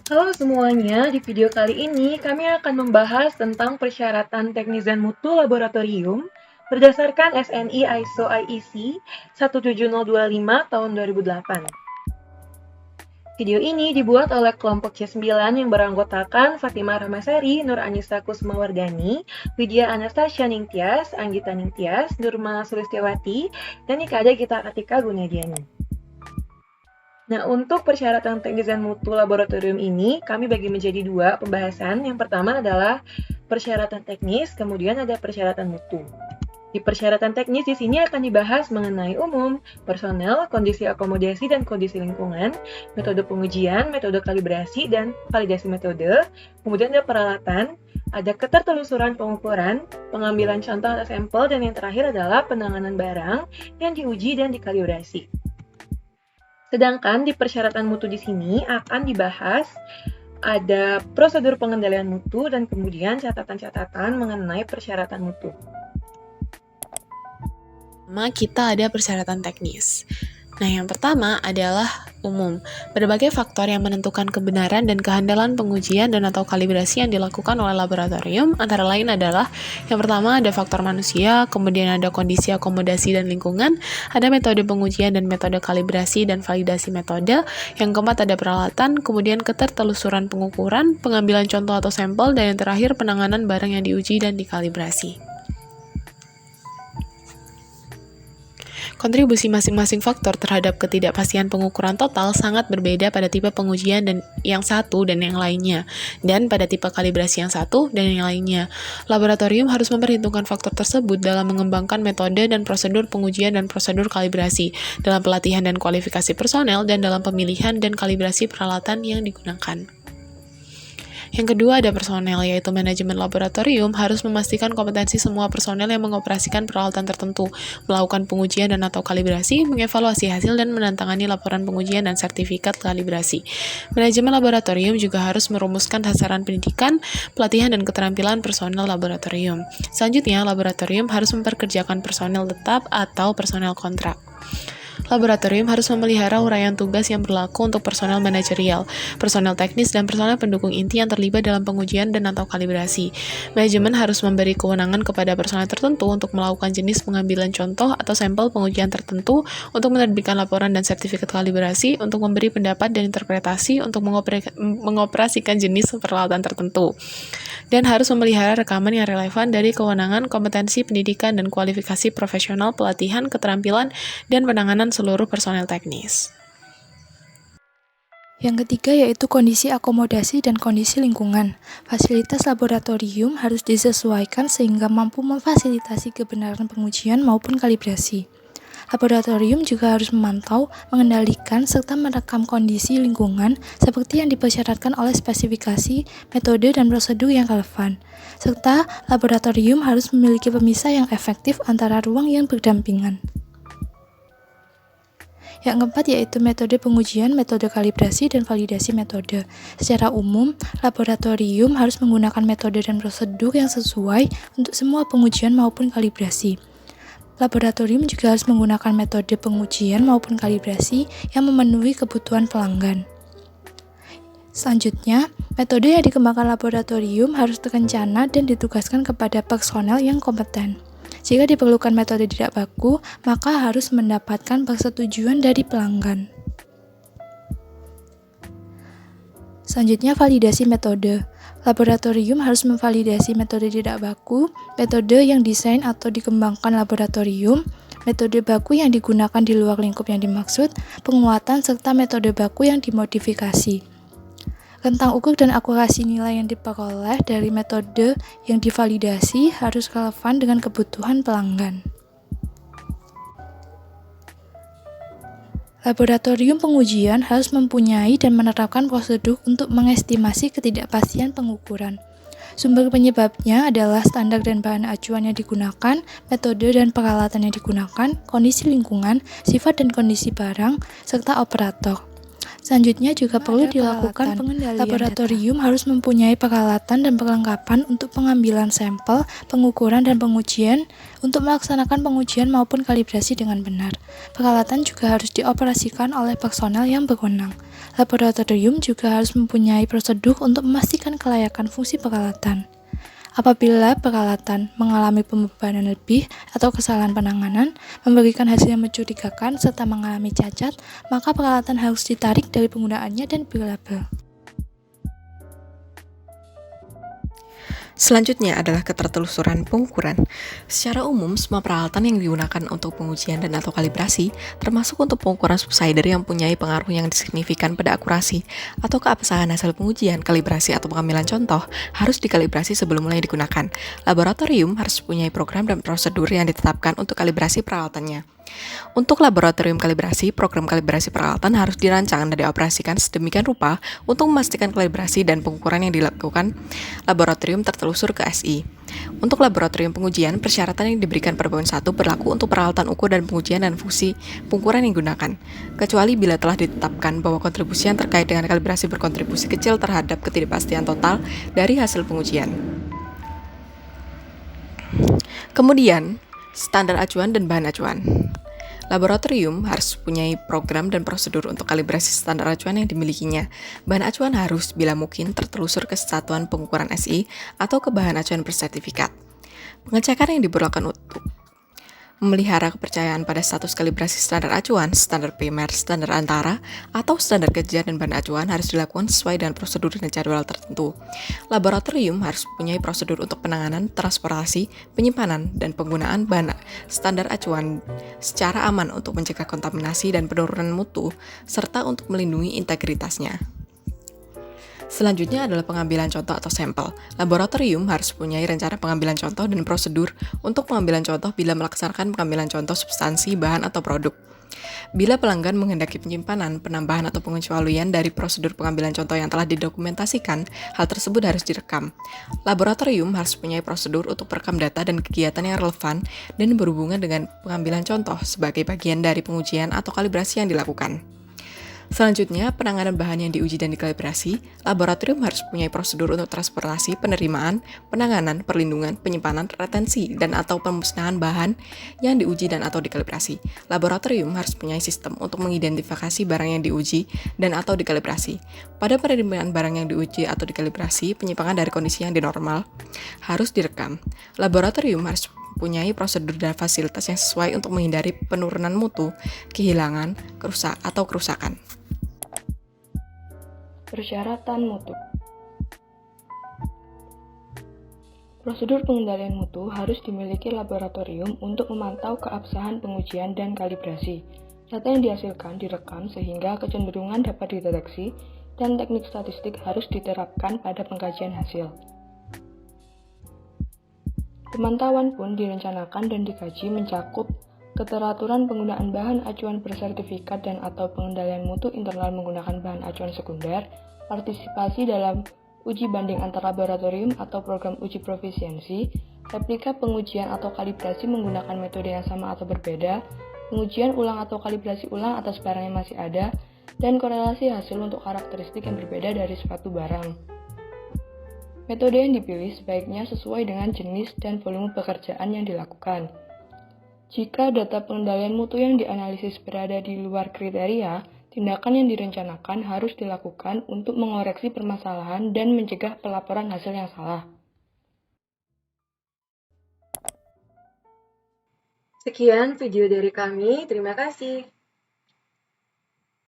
Halo semuanya, di video kali ini kami akan membahas tentang persyaratan teknis dan mutu laboratorium berdasarkan SNI ISO IEC 17025 tahun 2008. Video ini dibuat oleh kelompok C9 yang beranggotakan Fatimah Rahmasari, Nur Anissa Kusmawardani, Widya Anastasia Ningtyas, Anggita Ningtyas, Nurma Sulistyawati, dan Nikada Gita Atika Gunadiani. Nah, untuk persyaratan teknis dan mutu laboratorium ini, kami bagi menjadi dua pembahasan. Yang pertama adalah persyaratan teknis, kemudian ada persyaratan mutu. Di persyaratan teknis di sini akan dibahas mengenai umum, personel, kondisi akomodasi dan kondisi lingkungan, metode pengujian, metode kalibrasi, dan validasi metode. Kemudian ada peralatan, ada ketertelusuran pengukuran, pengambilan contoh atau sampel, dan yang terakhir adalah penanganan barang yang diuji dan dikalibrasi. Sedangkan di persyaratan mutu di sini akan dibahas ada prosedur pengendalian mutu dan kemudian catatan-catatan mengenai persyaratan mutu. Kita ada persyaratan teknis. Nah, yang pertama adalah umum. Berbagai faktor yang menentukan kebenaran dan kehandalan pengujian dan atau kalibrasi yang dilakukan oleh laboratorium antara lain adalah yang pertama ada faktor manusia, kemudian ada kondisi akomodasi dan lingkungan, ada metode pengujian dan metode kalibrasi dan validasi metode, yang keempat ada peralatan, kemudian ketertelusuran pengukuran, pengambilan contoh atau sampel, dan yang terakhir penanganan barang yang diuji dan dikalibrasi. Kontribusi masing-masing faktor terhadap ketidakpastian pengukuran total sangat berbeda pada tipe pengujian dan yang satu dan yang lainnya, dan pada tipe kalibrasi yang satu dan yang lainnya. Laboratorium harus memperhitungkan faktor tersebut dalam mengembangkan metode dan prosedur pengujian dan prosedur kalibrasi, dalam pelatihan dan kualifikasi personel, dan dalam pemilihan dan kalibrasi peralatan yang digunakan. Yang kedua ada personel, yaitu manajemen laboratorium harus memastikan kompetensi semua personel yang mengoperasikan peralatan tertentu, melakukan pengujian dan atau kalibrasi, mengevaluasi hasil dan menandatangani laporan pengujian dan sertifikat kalibrasi. Manajemen laboratorium juga harus merumuskan sasaran pendidikan, pelatihan dan keterampilan personel laboratorium. Selanjutnya, laboratorium harus memperkerjakan personel tetap atau personel kontrak. Laboratorium harus memelihara uraian tugas yang berlaku untuk personel manajerial, personel teknis, dan personel pendukung inti yang terlibat dalam pengujian dan atau kalibrasi. Manajemen harus memberi kewenangan kepada personel tertentu untuk melakukan jenis pengambilan contoh atau sampel pengujian tertentu, untuk menerbitkan laporan dan sertifikat kalibrasi, untuk memberi pendapat dan interpretasi, untuk mengoperasikan jenis peralatan tertentu, dan harus memelihara rekaman yang relevan dari kewenangan, kompetensi, pendidikan, dan kualifikasi profesional, pelatihan, keterampilan, dan penanganan seluruh personel teknis. Yang ketiga yaitu kondisi akomodasi dan kondisi lingkungan. Fasilitas laboratorium harus disesuaikan sehingga mampu memfasilitasi kebenaran pengujian maupun kalibrasi. Laboratorium juga harus memantau, mengendalikan, serta merekam kondisi lingkungan seperti yang dipersyaratkan oleh spesifikasi, metode, dan prosedur yang relevan. Serta laboratorium harus memiliki pemisah yang efektif antara ruang yang berdampingan. Yang keempat yaitu metode pengujian, metode kalibrasi, dan validasi metode. Secara umum, laboratorium harus menggunakan metode dan prosedur yang sesuai untuk semua pengujian maupun kalibrasi. Laboratorium juga harus menggunakan metode pengujian maupun kalibrasi yang memenuhi kebutuhan pelanggan. Selanjutnya, metode yang dikembangkan laboratorium harus terencana dan ditugaskan kepada personel yang kompeten. Jika diperlukan metode tidak baku, maka harus mendapatkan persetujuan dari pelanggan. Selanjutnya, validasi metode. Laboratorium harus memvalidasi metode tidak baku, metode yang desain atau dikembangkan laboratorium, metode baku yang digunakan di luar lingkup yang dimaksud, penguatan, serta metode baku yang dimodifikasi. Rentang ukur dan akurasi nilai yang diperoleh dari metode yang divalidasi harus relevan dengan kebutuhan pelanggan. Laboratorium pengujian harus mempunyai dan menerapkan prosedur untuk mengestimasi ketidakpastian pengukuran. Sumber penyebabnya adalah standar dan bahan acuan yang digunakan, metode dan peralatan yang digunakan, kondisi lingkungan, sifat dan kondisi barang, serta operator. Selanjutnya juga perlu Ada dilakukan peralatan pengendalian laboratorium data. Harus mempunyai peralatan dan perlengkapan untuk pengambilan sampel, pengukuran dan pengujian untuk melaksanakan pengujian maupun kalibrasi dengan benar. Peralatan juga harus dioperasikan oleh personel yang berwenang. Laboratorium juga harus mempunyai prosedur untuk memastikan kelayakan fungsi peralatan. Apabila peralatan mengalami pembebanan lebih atau kesalahan penanganan, memberikan hasil yang mencurigakan, serta mengalami cacat, maka peralatan harus ditarik dari penggunaannya dan dirabel. Selanjutnya adalah ketertelusuran pengukuran. Secara umum, semua peralatan yang digunakan untuk pengujian dan atau kalibrasi, termasuk untuk pengukuran subsider yang mempunyai pengaruh yang signifikan pada akurasi atau keabsahan hasil pengujian, kalibrasi atau pengambilan contoh, harus dikalibrasi sebelum mulai digunakan. Laboratorium harus mempunyai program dan prosedur yang ditetapkan untuk kalibrasi peralatannya. Untuk laboratorium kalibrasi, program kalibrasi peralatan harus dirancang dan dioperasikan sedemikian rupa untuk memastikan kalibrasi dan pengukuran yang dilakukan laboratorium tertelusur ke SI. Untuk laboratorium pengujian, persyaratan yang diberikan pada poin 1 berlaku untuk peralatan ukur dan pengujian dan fungsi pengukuran yang digunakan, kecuali bila telah ditetapkan bahwa kontribusi yang terkait dengan kalibrasi berkontribusi kecil terhadap ketidakpastian total dari hasil pengujian. Kemudian, standar acuan dan bahan acuan. Laboratorium harus mempunyai program dan prosedur untuk kalibrasi standar acuan yang dimilikinya. Bahan acuan harus, bila mungkin, tertelusur ke satuan pengukuran SI atau ke bahan acuan bersertifikat. Pengecekan yang diperlukan untuk memelihara kepercayaan pada status kalibrasi standar acuan, standar primer, standar antara, atau standar kerja dan bahan acuan harus dilakukan sesuai dengan prosedur dan jadwal tertentu. Laboratorium harus mempunyai prosedur untuk penanganan, transportasi, penyimpanan, dan penggunaan bahan standar acuan secara aman untuk mencegah kontaminasi dan penurunan mutu, serta untuk melindungi integritasnya. Selanjutnya adalah pengambilan contoh atau sampel. Laboratorium harus mempunyai rencana pengambilan contoh dan prosedur untuk pengambilan contoh bila melaksanakan pengambilan contoh substansi, bahan, atau produk. Bila pelanggan menghendaki penyimpanan, penambahan, atau pengecualian dari prosedur pengambilan contoh yang telah didokumentasikan, hal tersebut harus direkam. Laboratorium harus mempunyai prosedur untuk merekam data dan kegiatan yang relevan dan berhubungan dengan pengambilan contoh sebagai bagian dari pengujian atau kalibrasi yang dilakukan. Selanjutnya, penanganan bahan yang diuji dan dikalibrasi. Laboratorium harus mempunyai prosedur untuk transportasi, penerimaan, penanganan, perlindungan, penyimpanan, retensi, dan atau pemusnahan bahan yang diuji dan atau dikalibrasi. Laboratorium harus mempunyai sistem untuk mengidentifikasi barang yang diuji dan atau dikalibrasi. Pada penerimaan barang yang diuji atau dikalibrasi, penyimpangan dari kondisi yang dinormal harus direkam. Laboratorium harus mempunyai prosedur dan fasilitas yang sesuai untuk menghindari penurunan mutu, kehilangan, kerusakan. Persyaratan mutu. Prosedur pengendalian mutu harus dimiliki laboratorium untuk memantau keabsahan pengujian dan kalibrasi. Data yang dihasilkan direkam sehingga kecenderungan dapat dideteksi dan teknik statistik harus diterapkan pada pengkajian hasil. Pemantauan pun direncanakan dan dikaji mencakup keteraturan penggunaan bahan acuan bersertifikat dan atau pengendalian mutu internal menggunakan bahan acuan sekunder, partisipasi dalam uji banding antar laboratorium atau program uji profisiensi, replika pengujian atau kalibrasi menggunakan metode yang sama atau berbeda, pengujian ulang atau kalibrasi ulang atas barang yang masih ada, dan korelasi hasil untuk karakteristik yang berbeda dari suatu barang. Metode yang dipilih sebaiknya sesuai dengan jenis dan volume pekerjaan yang dilakukan. Jika data pengendalian mutu yang dianalisis berada di luar kriteria, tindakan yang direncanakan harus dilakukan untuk mengoreksi permasalahan dan mencegah pelaporan hasil yang salah. Sekian video dari kami, terima kasih.